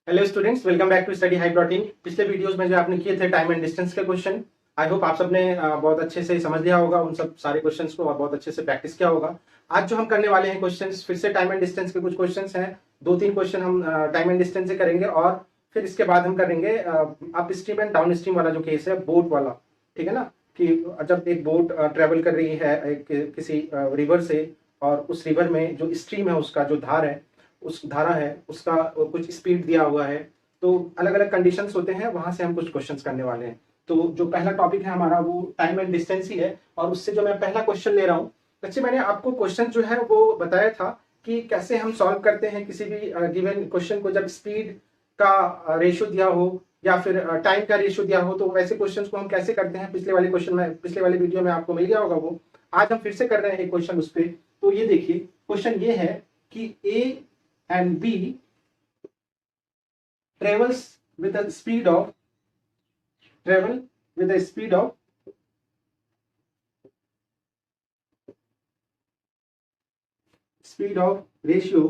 Hello students, welcome back to study high protein. पिछले videos में जो आपने किए थे टाइम एंड डिस्टेंस के क्वेश्चन, आई होप आप सबने बहुत अच्छे से समझ लिया होगा उन सब सारे क्वेश्चंस को और बहुत अच्छे से प्रैक्टिस किया होगा। आज जो हम करने वाले हैं क्वेश्चंस फिर से टाइम एंड डिस्टेंस के कुछ क्वेश्चंस हैं। 2-3 क्वेश्चन हम टाइम एंड डिस्टेंस से करेंगे और फिर इसके बाद हम करेंगे up stream and down stream वाला जो केस है, बोट वाला। ठीक है ना, कि जब एक बोट ट्रेवल कर रही है किसी रिवर से, और उस रिवर में जो स्ट्रीम है, उसका जो धारा है उसका कुछ स्पीड दिया हुआ है, तो अलग अलग कंडीशंस होते हैं, वहां से हम कुछ क्वेश्चंस करने वाले हैं। तो जो पहला टॉपिक है हमारा वो टाइम एंड डिस्टेंस ही है, और उससे जो मैं पहला क्वेश्चन ले रहा हूँ। बच्चे, मैंने आपको क्वेश्चन जो है वो बताया था कि कैसे हम सॉल्व करते हैं किसी भी गिवन क्वेश्चन को, जब स्पीड का रेशियो दिया हो या फिर टाइम का रेशियो दिया हो, तो वैसे क्वेश्चंस को हम कैसे करते हैं। पिछले वाले क्वेश्चन में, पिछले वाले वीडियो में आपको मिल गया होगा वो। आज हम फिर से कर रहे हैं एक क्वेश्चन उस पर। तो ये देखिए, क्वेश्चन ये है कि ए and B travels with a speed of ratio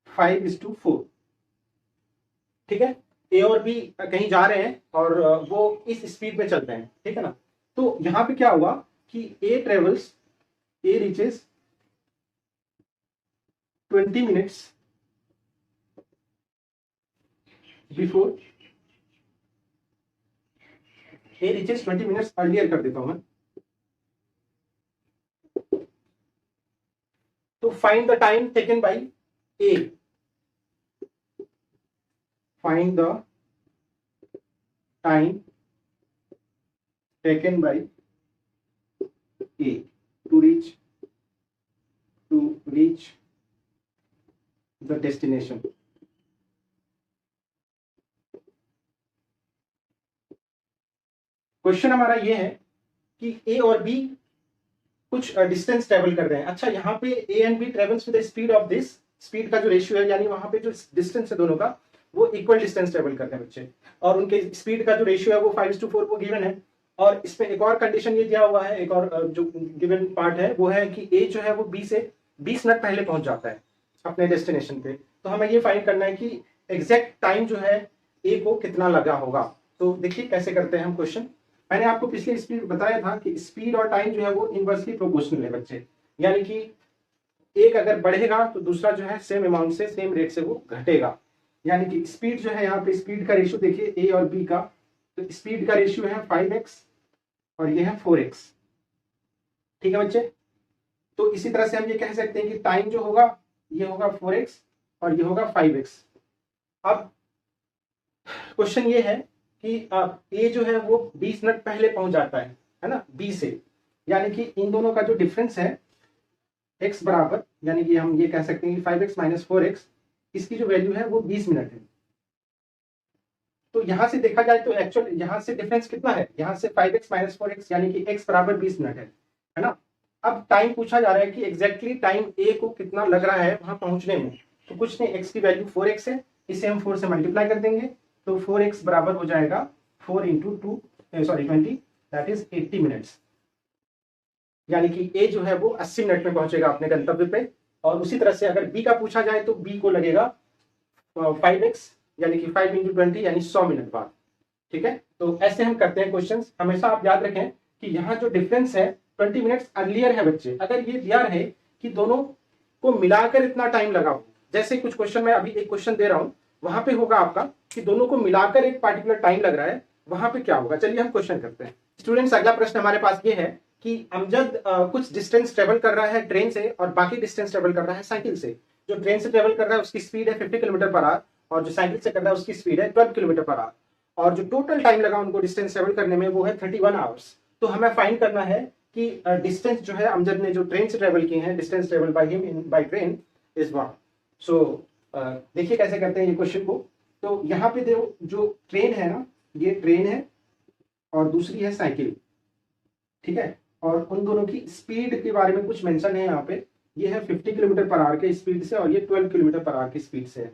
5:4। ठीक है, ए और बी कहीं जा रहे हैं और वो इस स्पीड में चल रहे हैं। ठीक है ना, तो यहां पे क्या हुआ कि ए रीचेस 20 minutes बिफोर, ए रीचेस 20 minutes अर्लियर कर देता हूं मैं। तो find the time taken by A, find the time taken by A to reach the destination। Question हमारा ये है कि ए और बी कुछ डिस्टेंस ट्रेवल कर रहे हैं। अच्छा, यहाँ पे A and B travels with the speed of this, speed का जो रेशियो है, यानी वहां पे जो डिस्टेंस है दोनों का, वो इक्वल डिस्टेंस ट्रेवल कर रहे हैं बच्चे, और उनके स्पीड का जो रेशियो है वो 5:4 वो गिवन है। और इसमें एक और कंडीशन ये दिया हुआ है, एक और जो गिवन पार्ट है वो है कि ए जो है वो बी से 20 मिनट पहले पहुंच जाता है अपने डेस्टिनेशन पे। तो हमें ये फाइंड करना है कि एग्जैक्ट टाइम जो है ए को कितना लगा होगा। तो देखिए कैसे करते हैं हम क्वेश्चन। मैंने आपको पिछले स्पीड बताया था कि स्पीड और टाइम जो है वो इनवर्सली प्रोपोर्शनल है बच्चे, यानी कि एक अगर बढ़ेगा तो दूसरा जो है सेम अमाउंट से, सेम रेट से वो घटेगा। यानी कि स्पीड जो है, यहाँ पे स्पीड का रेशियो देखिए ए और बी का, तो स्पीड का रेशियो है 5x और ये है 4x। ठीक है बच्चे, तो इसी तरह से हम ये कह सकते हैं कि टाइम जो होगा ये होगा 4x और ये होगा 5x। अब क्वेश्चन ये है कि ए जो है वो 20 मिनट पहले पहुंच जाता है ना, बी से, यानी कि इन दोनों का जो डिफरेंस है x बराबर, यानी कि हम ये कह सकते हैं कि 5x - 4x, इसकी जो वैल्यू है वो 20 मिनट है। तो यहां से देखा जाए तो एक्चुअल यहां से डिफरेंस कितना है, यहां से 5x - 4x, यानी कि x बराबर 20 मिनट है ना। अब टाइम पूछा जा रहा है कि एग्जैक्टली टाइम ए को कितना लग रहा है वहां पहुंचने में। तो कुछ नहीं, x की वैल्यू 4x है, इसे हम 4 से मल्टीप्लाई कर देंगे, तो 4x बराबर हो जाएगा 4 × 20, दैट इज 80 मिनट्स। यानी कि ए जो है वो 80 मिनट में पहुंचेगा अपने गंतव्य पे। और उसी तरह से अगर बी का पूछा जाए तो बी को लगेगा 5x, यानी कि 5 × 20, यानी 100 मिनट बाद। ठीक है, तो ऐसे हम करते हैं क्वेश्चंस। हमेशा आप याद रखें कि यहाँ जो डिफरेंस है 20 मिनट्स अर्लियर है बच्चे। अगर ये दिया रहे कि दोनों को मिलाकर इतना टाइम लगा हो, जैसे कुछ क्वेश्चन में अभी एक क्वेश्चन दे रहा हूं, वहां पे होगा आपका कि दोनों को मिलाकर एक पार्टिकुलर टाइम लग रहा है, वहां पे क्या होगा। चलिए हम क्वेश्चन करते हैं। स्टूडेंट्स, अगला प्रश्न हमारे पास ये है कि अमजद कुछ डिस्टेंस ट्रेवल कर रहा है ट्रेन से और बाकी डिस्टेंस ट्रेवल कर रहा है साइकिल से। जो ट्रेन से ट्रेवल कर रहा है उसकी स्पीड है 50 km/h और जो साइकिल से कर रहा है उसकी स्पीड है 12 km/h, और जो टोटल टाइम लगा उनको डिस्टेंस ट्रेवल करने में वो है 31 आवर्स। तो हमें फाइंड करना है कि डिस्टेंस जो है अमजद ने जो ट्रेन से ट्रेवल किए हैं, distance travel by him by train is what. So देखिए कैसे करते हैं ये क्वेश्चन को। तो यहाँ पे देखो, जो ट्रेन है ना, ये ट्रेन है और दूसरी है साइकिल। ठीक है, और उन दोनों की स्पीड के बारे में कुछ मेंशन है यहाँ पे। ये है 50 km/h के स्पीड से और ये 12 km/h की स्पीड से है।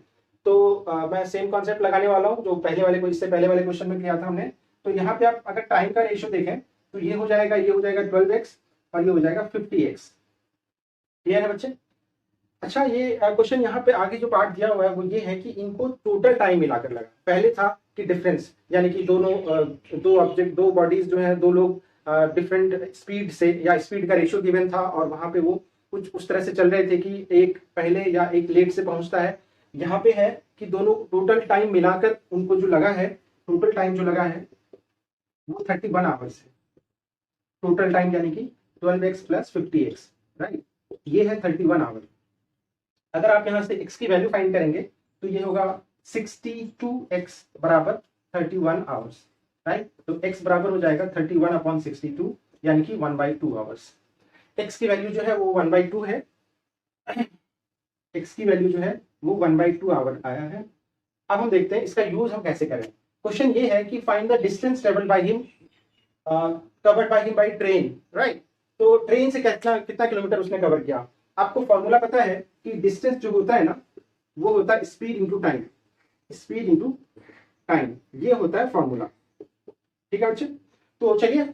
तो मैं सेम कॉन्सेप्ट लगाने वाला हूँ जो पहले वाले इससे पहले वाले क्वेश्चन में किया था हमने। तो यहाँ पे आप अगर टाइम का रेशियो देखें तो ये हो जाएगा 12x और ये हो जाएगा 50x। क्लियर है बच्चे। अच्छा, ये क्वेश्चन यहाँ पे आगे जो पार्ट दिया हुआ है वो ये है कि इनको टोटल टाइम मिलाकर लगा। पहले था कि डिफरेंस, यानी कि दोनों दो ऑब्जेक्ट, दो बॉडीज जो है, दो लोग डिफरेंट स्पीड से, या स्पीड का रेशियो गिवन था और वहां पे वो कुछ उस तरह से चल रहे थे कि एक पहले या एक लेट से पहुंचता है। यहाँ पे है कि दोनों टोटल टाइम मिलाकर उनको जो लगा है, टोटल टाइम जो लगा है वो 31 आवर्स है। टोटल टाइम यानी कि 12x प्लस 50x, राइट, ये है 31 आवर। अगर आप यहां से x की वैल्यू फाइंड करेंगे तो ये होगा 62x बराबर 31 आवर्स, राइट। तो x बराबर हो जाएगा 31/62 यानी कि 1/2 आवर्स। x की वैल्यू जो है वो 1/2 है, x की वैल्यू जो है वो 1/2 आवर आया है। अब हम देखते हैं इसका यूज हम कैसे करें। क्वेश्चन ये है कि find the distance travelled by him covered by him by train, right. तो ट्रेन से कितना कितना किलोमीटर उसने कवर किया। आपको फॉर्मूला पता है कि डिस्टेंस जो होता है ना वो होता है speed into time, speed into time, ये होता है फॉर्मूला, ठीक है बच्चे। तो चलिए,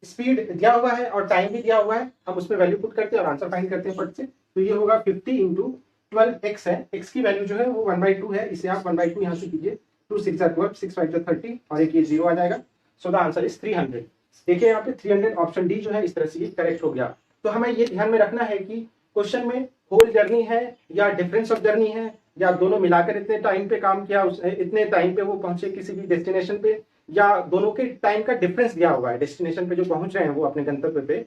स्पीड दिया हुआ है और टाइम भी दिया हुआ है, हम उसमें वैल्यू पुट करते हैं और आंसर फाइंड करते हैं फट से। तो ये होगा 50 इंटू 12x है, x की वैल्यू जो है वो 1/2 है, इसे आप 1/2 यहाँ से कीजिए, 2 6 12, 6 5 30 और एक ये 0 आ जाएगा। So the answer is 300। देखिए यहाँ पे 300, ऑप्शन डी जो है इस तरह से ये करेक्ट हो गया। तो हमें ये ध्यान में रखना है कि क्वेश्चन में होल जर्नी है या डिफरेंस ऑफ जर्नी है, या दोनों मिलाकर इतने टाइम पे काम किया, इतने टाइम पे वो पहुंचे किसी भी डेस्टिनेशन पे, या दोनों के टाइम का डिफरेंस दिया हुआ है डेस्टिनेशन पे जो पहुंच रहे हैं वो अपने गंतव्य पे,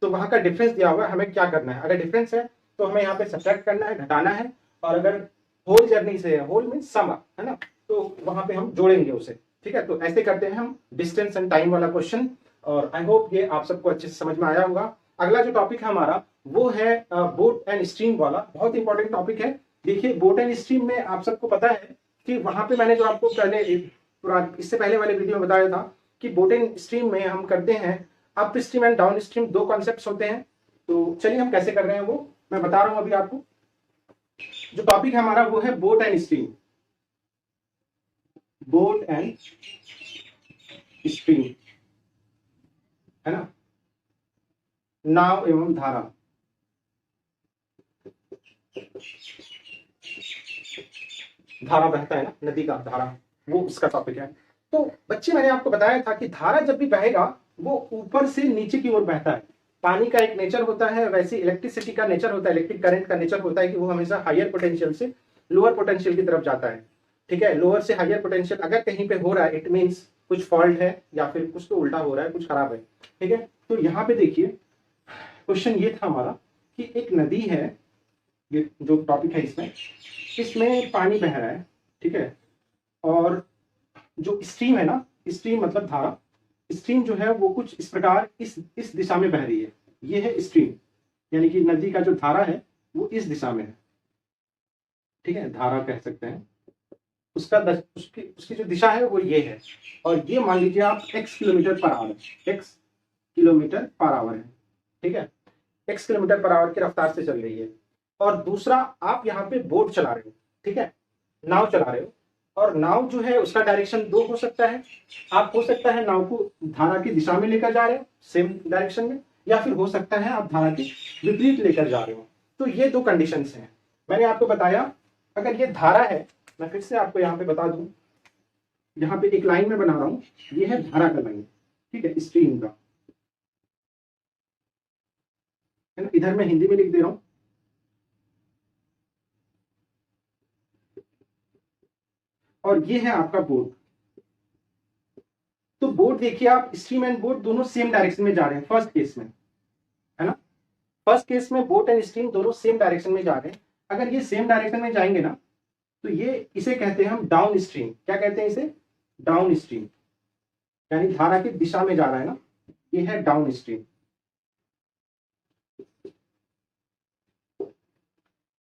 तो वहां का डिफरेंस दिया हुआ है, हमें क्या करना है। अगर डिफरेंस है तो हमें यहाँ पे सब्ट्रैक्ट करना है, घटाना है, और अगर होल जर्नी से है, होल मीन सम है ना, तो वहां पे हम जोड़ेंगे उसे, ठीक है। तो ऐसे करते हैं हम डिस्टेंस एंड टाइम वाला क्वेश्चन, और आई होप ये आप सबको अच्छे से समझ में आया होगा। अगला जो टॉपिक है हमारा वो है बोट एंड स्ट्रीम वाला, बहुत इंपॉर्टेंट टॉपिक है। देखिए, बोट एंड स्ट्रीम में आप सबको पता है कि वहां पे मैंने जो आपको पहले इससे पहले वाले वीडियो में बताया था कि बोट एंड स्ट्रीम में हम करते हैं up stream and down stream, दो कॉन्सेप्ट होते हैं। तो चलिए हम कैसे कर रहे हैं वो मैं बता रहा हूं अभी आपको। जो टॉपिक है हमारा वो है boat and stream, boat and stream, है ना, नाव एवं धारा। धारा बहता है ना, नदी का धारा, वो उसका टॉपिक है। तो बच्चे, मैंने आपको बताया था कि धारा जब भी बहेगा वो ऊपर से नीचे की ओर बहता है। पानी का एक नेचर होता है, वैसे इलेक्ट्रिसिटी का नेचर होता है, इलेक्ट्रिक करंट का नेचर होता है कि वो हमेशा हायर पोटेंशियल से लोअर पोटेंशियल की तरफ जाता है, ठीक है। लोअर से हायर पोटेंशियल अगर कहीं पे हो रहा है, इट मीन्स कुछ फॉल्ट है या फिर कुछ तो उल्टा हो रहा है, कुछ खराब है, ठीक है। तो यहाँ पे देखिए, क्वेश्चन ये था हमारा कि एक नदी है, ये जो टॉपिक है इसमें, इसमें पानी बह रहा है, ठीक है। और जो स्ट्रीम है ना, स्ट्रीम मतलब धारा, स्ट्रीम जो है वो कुछ इस प्रकार इस दिशा में बह रही है। ये है स्ट्रीम, यानी कि नदी का जो धारा है वो इस दिशा में है, ठीक है, धारा कह सकते हैं। उसकी जो दिशा है वो ये है, और ये मान लीजिए आप x kilometre per our, x kilometre per our है, ठीक है, x किलोमीटर पर आवर की रफ्तार से चल रही है। और दूसरा, आप यहाँ पे बोट चला रहे हो, ठीक है, नाव चला रहे हो, और नाव जो है उसका डायरेक्शन दो हो सकता है। आप हो सकता है नाव को धारा की दिशा में लेकर जा रहे हो, सेम डायरेक्शन में, या फिर हो सकता है आप धारा के विपरीत लेकर जा रहे हो। तो ये दो कंडीशंस हैं। मैंने आपको बताया, अगर ये धारा है, मैं फिर से आपको यहाँ पे बता दूं, यहाँ पे एक लाइन में बना रहा हूं, ये है धारा का लाइन, ठीक है, स्ट्रीम का, है ना। इधर मैं हिंदी में लिख दे रहा हूं, और ये है आपका बोट। तो बोट देखिए आप, स्ट्रीम एंड बोट दोनों सेम डायरेक्शन में जा रहे हैं फर्स्ट केस में, है ना। फर्स्ट केस में बोट एंड स्ट्रीम दोनों सेम डायरेक्शन में जा रहे हैं। अगर ये सेम डायरेक्शन में जाएंगे ना, तो ये इसे कहते हैं हम डाउन स्ट्रीम। क्या कहते हैं इसे? डाउन स्ट्रीम, यानी धारा की दिशा में जा रहा है ना, ये है डाउन स्ट्रीम,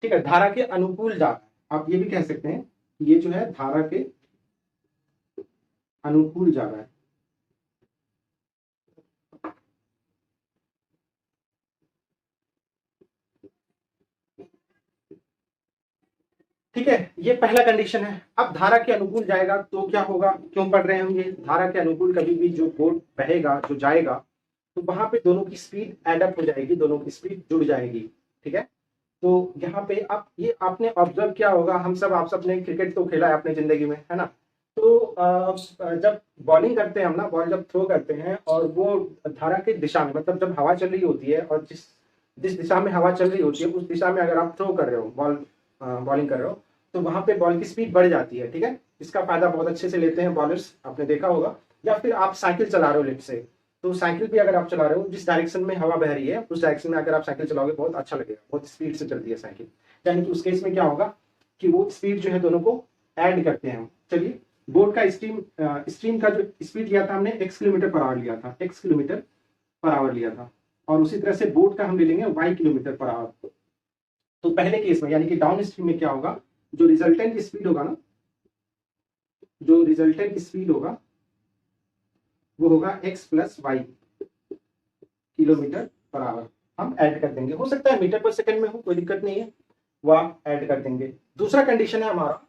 ठीक है, धारा के अनुकूल जा रहा है। आप ये भी कह सकते हैं ये जो है धारा के अनुकूल जा रहा है, ठीक है। ये पहला कंडीशन है। अब धारा के अनुकूल जाएगा तो क्या होगा, क्यों पढ़ रहे हैं हम ये, धारा के अनुकूल कभी भी जो बोट बहेगा, जो जाएगा, तो वहां पे दोनों की स्पीड एड अप हो जाएगी, दोनों की स्पीड जुड़ जाएगी, ठीक है। तो यहाँ पे आप ये आपने ऑब्जर्व किया होगा, हम सब आप सबने क्रिकेट तो खेला है अपने जिंदगी में, है ना। तो जब बॉलिंग करते हैं हम ना, बॉल जब थ्रो करते हैं और वो धारा की दिशा में, मतलब जब हवा चल रही होती है और जिस जिस दिशा में हवा चल रही होती है उस दिशा में अगर आप थ्रो कर रहे हो, बॉलिंग कर रहे हो, तो वहां पे बॉल की स्पीड बढ़ जाती है, ठीक है। इसका फायदा बहुत अच्छे से लेते हैं बॉलर्स, आपने देखा होगा। या फिर आप साइकिल चला रहे हो लेट से, तो साइकिल भी अगर आप चला रहे हो, जिस डायरेक्शन में हवा बह रही है उस डायरेक्शन में अगर आप साइकिल चलाओगे बहुत अच्छा लगेगा, बहुत स्पीड से चलती है साइकिल। यानी कि उस केस में क्या होगा कि वो स्पीड जो है दोनों को ऐड करते हैं हम। चलिए, बोट का स्ट्रीम का जो स्पीड लिया था हमने x किलोमीटर पर आवर लिया था, x किलोमीटर पर आवर लिया था। और उसी तरह से बोट का हम ले लेंगे y किलोमीटर पर आवर। तो पहले केस में यानी कि डाउन स्ट्रीम में क्या होगा, जो रिजल्टेंट स्पीड होगा ना, जो रिजल्टेंट स्पीड होगा वो होगा x plus y kilometre per hour. हम ऐड कर देंगे, हो सकता है मीटर पर सेकंड में हो, कोई दिक्कत नहीं है, वह ऐड कर देंगे। दूसरा कंडीशन है हमारा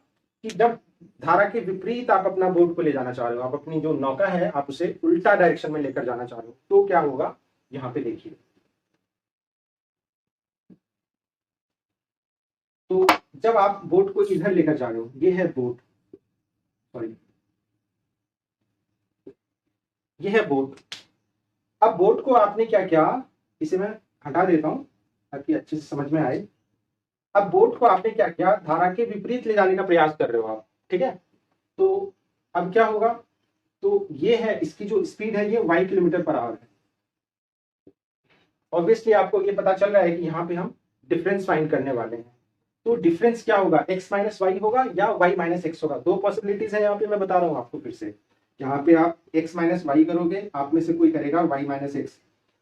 कि जब धारा के विपरीत आप अपना बोट को ले जाना चाह रहे हो, आप अपनी जो नौका है आप उसे उल्टा डायरेक्शन में लेकर जाना चाह रहे हो, तो क्या होगा, यहाँ पे देखिए। तो जब आप बोट को इधर लेकर जा रहे हो, ये है बोट, सॉरी ये है बोट। अब बोट को आपने क्या किया, इसे मैं हटा देता हूं ताकि अच्छे से समझ में आए। अब बोट को आपने क्या किया, धारा के विपरीत ले जाने का प्रयास कर रहे हो आप, ठीक है। तो अब क्या होगा, तो ये है इसकी जो स्पीड है ये y किलोमीटर पर आवर है। ऑब्वियसली आपको ये पता चल रहा है कि यहाँ पे हम डिफरेंस फाइंड करने वाले हैं। तो डिफरेंस क्या होगा, x माइनस वाई होगा या y माइनस एक्स होगा। दो पॉसिबिलिटीज है यहाँ पे, मैं बता रहा हूँ आपको फिर से। यहाँ पे आप x माइनस वाई करोगे, आप में से कोई करेगा y माइनस एक्स,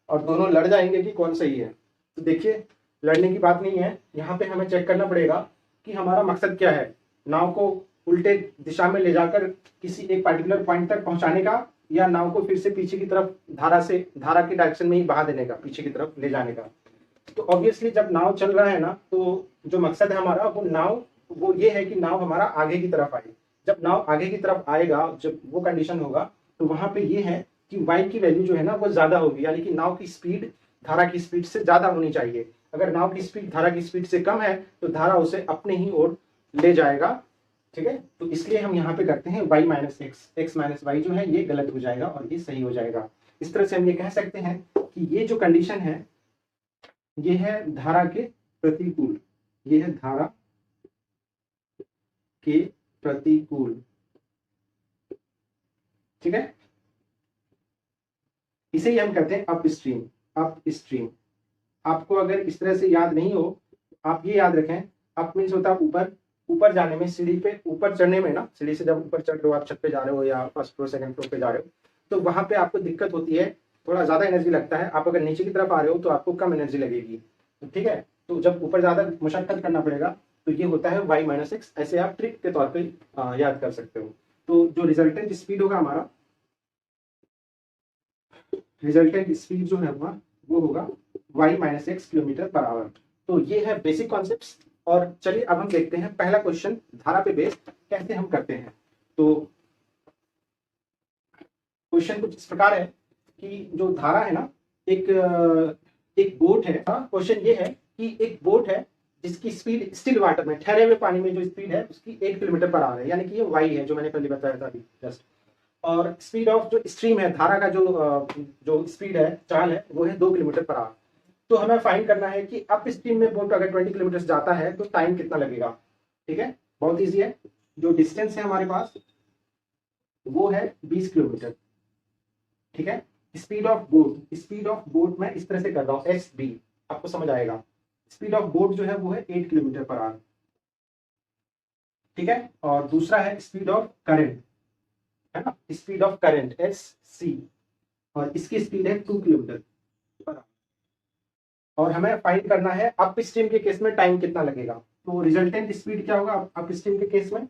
और दोनों लड़ जाएंगे कि कौन सही है। तो देखिए, लड़ने की बात नहीं है, यहाँ पे हमें चेक करना पड़ेगा कि हमारा मकसद क्या है, नाव को उल्टे दिशा में ले जाकर किसी एक पर्टिकुलर पॉइंट तक पहुंचाने का, या नाव को फिर से पीछे की तरफ धारा के डायरेक्शन में ही बहा देने का, पीछे की तरफ ले जाने का। तो ऑब्वियसली जब नाव चल रहा है ना, तो जो मकसद है हमारा वो ये है कि नाव हमारा आगे की तरफ आए। जब नाव आगे की तरफ आएगा, जब वो कंडीशन होगा, तो वहां पे ये है कि y की वैल्यू जो है ना वो ज्यादा होगी, यानी कि नाव की स्पीड धारा की स्पीड से ज्यादा होनी चाहिए। अगर नाव की स्पीड धारा की स्पीड से कम है तो धारा उसे अपने ही ओर ले जाएगा, ठीक है। तो इसलिए हम यहाँ पे करते हैं y minus x minus y जो है ये गलत हो जाएगा और ये सही हो जाएगा। इस तरह से हम ये कह सकते हैं कि ये जो कंडीशन है ये है धारा के प्रतिकूल, ये है धारा के प्रतिकूल, ठीक है। इसे ही हम कहते हैं अप स्ट्रीम, अप स्ट्रीम। आपको अगर इस तरह से याद नहीं हो, आप ये याद रखें, अप मीन्स होता है ऊपर, ऊपर जाने में, सीढ़ी पे ऊपर चढ़ने में ना, सीढ़ी से जब ऊपर चढ़ रहे हो, आप छत पे जा रहे हो या फर्स्ट फ्लोर सेकंड फ्लोर पे जा रहे हो, तो वहां पे आपको दिक्कत होती है, थोड़ा ज्यादा एनर्जी लगता है। आप अगर नीचे की तरफ आ रहे हो तो आपको कम एनर्जी लगेगी, तो ठीक है। तो जब ऊपर ज्यादा मशक्कत करना पड़ेगा तो ये होता है y माइनस एक्स, ऐसे आप ट्रिक के तौर पर याद कर सकते हो। तो जो रिजल्टेंट स्पीड होगा हमारा, रिजल्टेंट स्पीड जो है वो होगा y minus x kilometre per our. तो ये है बेसिक कॉन्सेप्ट। और चलिए अब हम देखते हैं पहला क्वेश्चन, धारा पे बेस्ड कैसे हम करते हैं। तो क्वेश्चन कुछ इस प्रकार है कि जो धारा है ना, एक बोट है। क्वेश्चन ये है कि एक बोट है जिसकी स्पीड स्टिल वाटर में, ठहरे हुए पानी में जो स्पीड है उसकी 8 किलोमीटर पर आवर है, यानी कि ये y है जो मैंने पहले बताया था अभी जस्ट। और स्पीड ऑफ जो स्ट्रीम है, धारा का जो स्पीड है, चाल है, वो है 2 किलोमीटर पर आवर। तो हमें फाइंड करना है कि अप स्ट्रीम में बोट अगर 20 किलोमीटर जाता है तो टाइम कितना लगेगा, ठीक है। बहुत ईजी है, जो डिस्टेंस है हमारे पास वो है 20 किलोमीटर, ठीक है। स्पीड ऑफ बोट मैं इस तरह से कर रहा हूँ, एस बी, आपको समझ आएगा। स्पीड ऑफ बोट जो है वो है 8 किलोमीटर पर आवर, ठीक है। और दूसरा है स्पीड ऑफ करंट, है ना, speed of current S C, और इसकी स्पीड है 2 किलोमीटर पर आवर। और हमें फाइंड करना है अप स्ट्रीम के केस में टाइम कितना लगेगा। तो रिजल्टेंट स्पीड क्या होगा अप स्ट्रीम के केस में,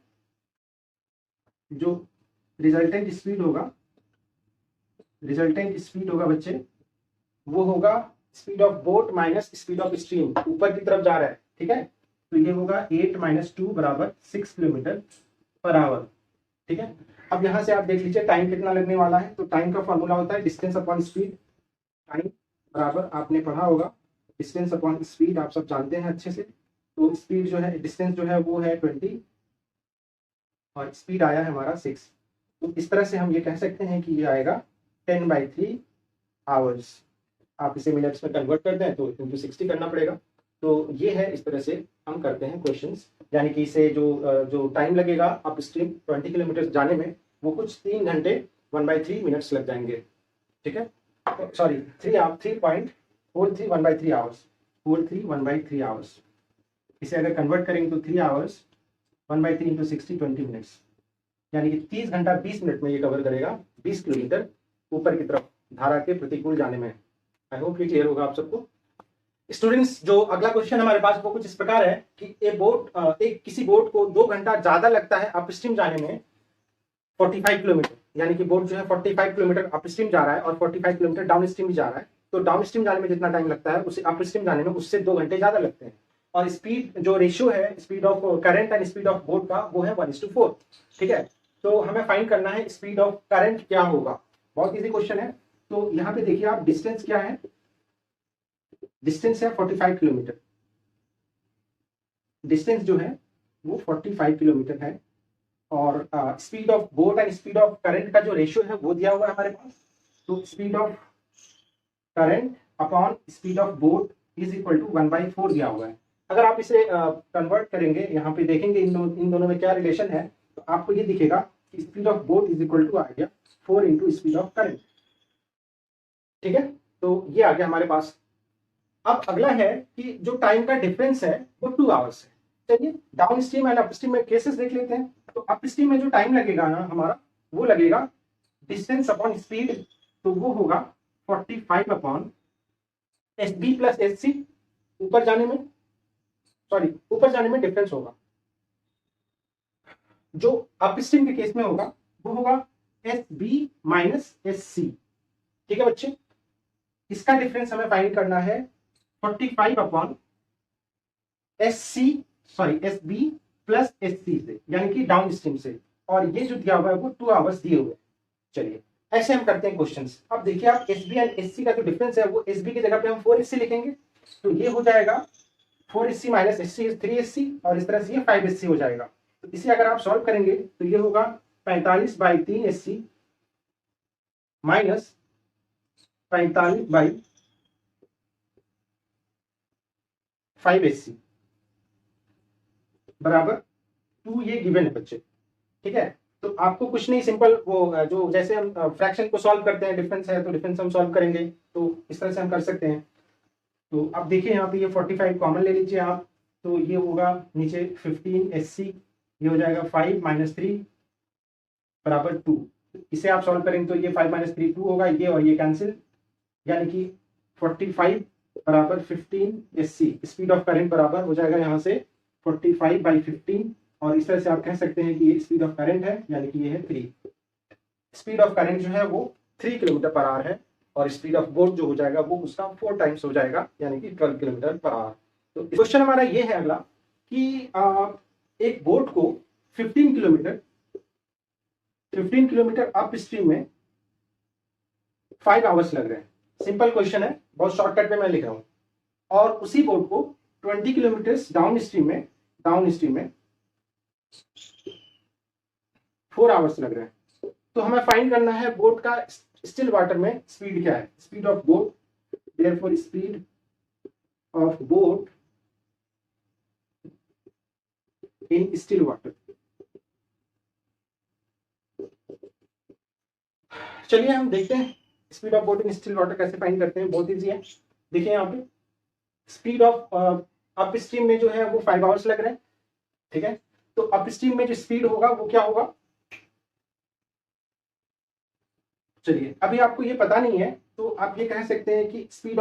जो रिजल्टेंट स्पीड होगा, रिजल्टेंट स्पीड होगा बच्चे, वो होगा speed of boat minus speed of stream, ऊपर की तरफ जा रहा है, ठीक है। तो ये होगा 8 माइनस 2 बराबर 6 किलोमीटर पर आवर, ठीक है। अब यहां से आप देख लीजिए टाइम कितना लगने वाला है। तो टाइम का फॉर्मूला होता है डिस्टेंस अपॉन स्पीड। टाइम बराबर आपने पढ़ा होगा डिस्टेंस अपॉन स्पीड आप सब जानते हैं अच्छे से। तो स्पीड जो है, डिस्टेंस जो है वो है 20 और स्पीड आया है हमारा 6। तो इस तरह से हम ये कह सकते हैं कि ये आएगा 10/3 आवर्स। आप इसे मिनट्स में कन्वर्ट कर दें तो इंटू 60 करना पड़ेगा। तो ये है, इस तरह से हम करते हैं क्वेश्चंस, यानी कि इसे जो टाइम लगेगा अप स्ट्रीम 20 किलोमीटर जाने में, वो कुछ 3 घंटे 1/3 मिनट्स लग जाएंगे। ठीक है, सॉरी 3.43 1/3 आवर्स, 43 1/3 आवर्स। इसे अगर कन्वर्ट करेंगे तो 3 आवर्स 1/3 इंटू 60 20 मिनट्स, यानी कि 30 घंटा 20 मिनट में ये कवर करेगा 20 किलोमीटर ऊपर की तरफ धारा के प्रतिकूल जाने में। आई होप ये क्लियर होगा आप सबको। स्टूडेंट्स, जो अगला क्वेश्चन हमारे पास वो कुछ इस प्रकार है कि एक किसी बोट को 2 घंटा ज्यादा लगता है अपस्ट्रीम जाने में 45 किलोमीटर, यानी कि बोट जो है 45 किलोमीटर अपस्ट्रीम जा रहा है और 45 किलोमीटर डाउन स्ट्रीम भी जा रहा है। तो डाउन स्ट्रीम जाने में जितना टाइम लगता है उसे अपस्ट्रीम जाने में उससे 2 घंटे ज्यादा लगते हैं। और स्पीड जो रेशियो है speed of current and speed of boat का, वो है 1:4। ठीक है, तो हमें फाइंड करना है स्पीड ऑफ करंट क्या होगा। बहुत इजी क्वेश्चन है। तो यहाँ पे देखिए आप, डिस्टेंस क्या है, डिस्टेंस है 45 किलोमीटर। डिस्टेंस जो है वो 45 किलोमीटर है और speed of boat and speed of current का जो रेशियो है वो दिया हुआ है हमारे पास। तो speed of current upon speed of boat is equal to 1/4 दिया हुआ है। अगर आप इसे कन्वर्ट करेंगे, यहाँ पे देखेंगे इन दोनों में क्या रिलेशन है, तो आपको ये दिखेगा कि speed of boat is equal to आ गया 4 इंटू स्पीड ऑफ करंट। ठीक है, तो ये आ गया हमारे पास। अब अगला है कि जो टाइम का डिफरेंस है वो 2 आवर्स है। चलिए डाउन स्ट्रीम एंड अपस्ट्रीम में केसेस देख लेते हैं। तो अपस्ट्रीम में जो टाइम लगेगा ना हमारा, वो लगेगा डिस्टेंस अपॉन स्पीड, तो वो होगा 45 अपॉन SB प्लस SC। ऊपर जाने में डिफरेंस होगा। जो अपस्ट्रीम के केस में होगा वो होगा SB माइनस SC। ठीक है बच्चे, इसका डिफरेंस हमें फाइंड करना है 45 अपॉन SB प्लस SC से, यानी कि डाउन स्ट्रीम से। और ये जो दिया हुआ है वो 2 आवर्स दिए हुए। चलिए ऐसे हम करते हैं क्वेश्चंस। अब देखिए आप, SB एंड SC का जो डिफरेंस है वो SB की जगह पे हम 4SC लिखेंगे। तो ये हो जाएगा 4SC माइनस SC 3SC, और इस तरह से ये 5SC हो जाएगा। तो इसे अगर आप सॉल्व करेंगे तो ये होगा 45/3 SC माइनस 45/5SC बराबर 2। ये गिवन है बच्चे। ठीक है, तो आपको कुछ नहीं, सिंपल वो जो जैसे हम फ्रैक्शन को सॉल्व करते हैं, डिफरेंस है तो डिफरेंस हम सॉल्व करेंगे, तो इस तरह से हम कर सकते हैं। तो अब देखिए यहाँ पे ये 45 कॉमन ले लीजिए आप, तो ये होगा नीचे 15SC, ये हो जाएगा 5 माइनस 3 बराबर 2। इसे आप सॉल्व करेंगे तो ये 5 माइनस 3 2 होगा, ये और ये कैंसिल, यानी कि 45 बराबर 15SC। स्पीड ऑफ करंट बराबर हो जाएगा यहाँ से 45/15, और इस तरह से आप कह सकते हैं कि ये स्पीड ऑफ करंट है, यानी कि ये है 3। स्पीड ऑफ करंट जो है वो 3 किलोमीटर पर आवर है, और स्पीड ऑफ बोट जो हो जाएगा वो उसका 4 टाइम्स हो जाएगा, यानी कि 12 किलोमीटर पर आवर। तो क्वेश्चन हमारा ये है अगला कि एक बोट को 15 किलोमीटर अप स्ट्रीम में 5 आवर्स लग रहे हैं। सिंपल क्वेश्चन है, बहुत शॉर्टकट में मैं लिख रहा हूं। और उसी बोट को 20 किलोमीटर डाउन स्ट्रीम में 4 आवर्स लग रहे हैं। तो हमें फाइंड करना है बोट का स्टिल वाटर में स्पीड क्या है, speed of boat. Therefore speed of boat in still water. चलिए हम देखते हैं speed of boat in still water कैसे फाइंड करते हैं। बहुत इजी है। देखिए यहाँ पे स्पीड ऑफ अप स्ट्रीम में जो है वो 5 आवर्स लग रहे हैं। ठीक है, तो अप स्ट्रीम में जो स्पीड होगा वो क्या होगा। चलिए अभी आपको ये पता नहीं है, तो आप ये कह सकते हैं कि स्पीड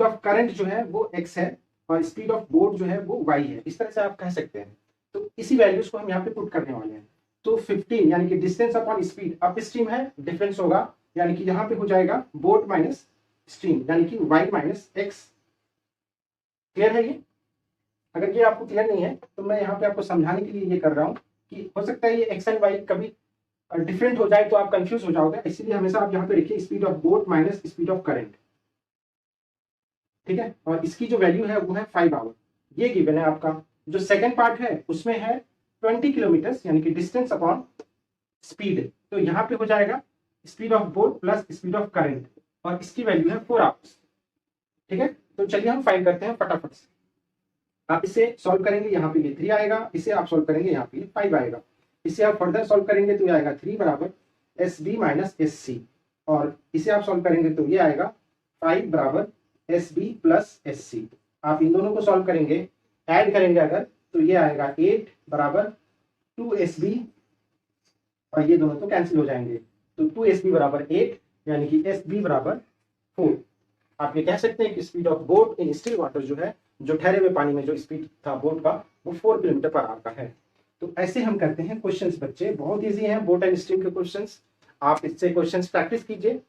ऑफ करंट जो है वो x है, और स्पीड ऑफ बोट जो है वो y है। इस तरह से आप कह सकते हैं। तो इसी वैल्यूज को हम यहाँ पे पुट करने वाले हैं। तो 15 यानी कि distance upon speed, up stream है, डिफरेंस होगा, यानी कि यहाँ पे हो जाएगा बोट माइनस स्ट्रीम, यानी कि y माइनस एक्स। क्लियर है ये? अगर ये आपको क्लियर नहीं है तो मैं यहाँ पे आपको समझाने के लिए ये कर रहा हूँ कि हो सकता है ये एक्स एंड वाई कभी डिफरेंट हो जाए तो आप कंफ्यूज हो जाओगे। इसलिए हमेशा आप यहाँ पे लिखिए speed of boat minus speed of current. ठीक है, और इसकी जो वैल्यू है वो है 5 आवर, ये गिवन है आपका। जो सेकंड पार्ट है उसमें है 20 किलोमीटर यानी कि डिस्टेंस अपॉन स्पीड, तो यहाँ पे हो जाएगा speed of boat plus speed of current, और इसकी वैल्यू है 4 आवर्स। ठीक है, तो चलिए हम फाइंड करते हैं फटाफट से। आप इसे सॉल्व करेंगे, यहाँ पे ये 3 आएगा, इसे आप सॉल्व करेंगे यहाँ पे 5 आएगा, इसे आप फर्दर सॉल्व करेंगे तो ये आएगा 3 बराबर S B minus S C, और इसे आप सॉल्व करेंगे तो ये आएगा 5 बराबर S B plus S C. आप इन दोनों को सॉल्व करेंगे, ऐड करेंगे अगर, तो ये आएगा 8 बराबर 2 एस बी, और ये दोनों तो कैंसिल हो जाएंगे, तो 2 एस बी बराबर 8 यानी कि एस बी बराबर 4। आप ये कह सकते हैं कि speed of boat in still water जो है, जो ठहरे हुए पानी में जो स्पीड था बोट का, वो 4 किलोमीटर पर आवर का है। तो ऐसे हम करते हैं क्वेश्चंस बच्चे, बहुत इजी हैं बोट एंड स्ट्रीम के क्वेश्चंस। आप इससे क्वेश्चंस प्रैक्टिस कीजिए,